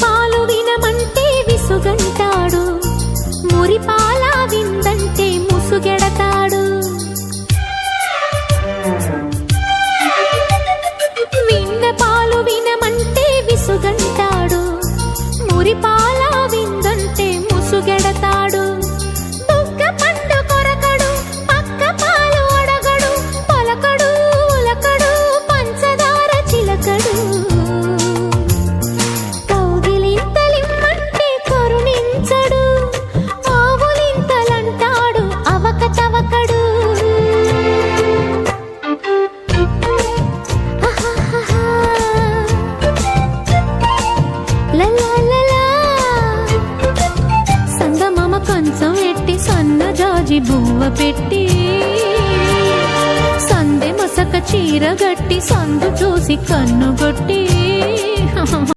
పాలు వినమంటే విసుగంటాడు, మురిపాల విందంటే ముసుగెడతాడు. విన్న పాలు వినమంటే విసుగంటాడు, మురిపాల విందంటే ముసుగెడతాడు. బుగ్గ పండు కొరకడు, పక్క పాలు అడగడు, పలకడు ఉలకడు పంచదార చిలకడు. కౌగిలింతలిమ్మంటే కరుణించడు, ఆవులింతలంటాడు అవక తవకడు. సంగమమ కంచం ఎట్టి సన్న జాజి బువ్వ పెట్టి, సందె మసక చీర గట్టి సందు చూసి కన్నుగొట్టి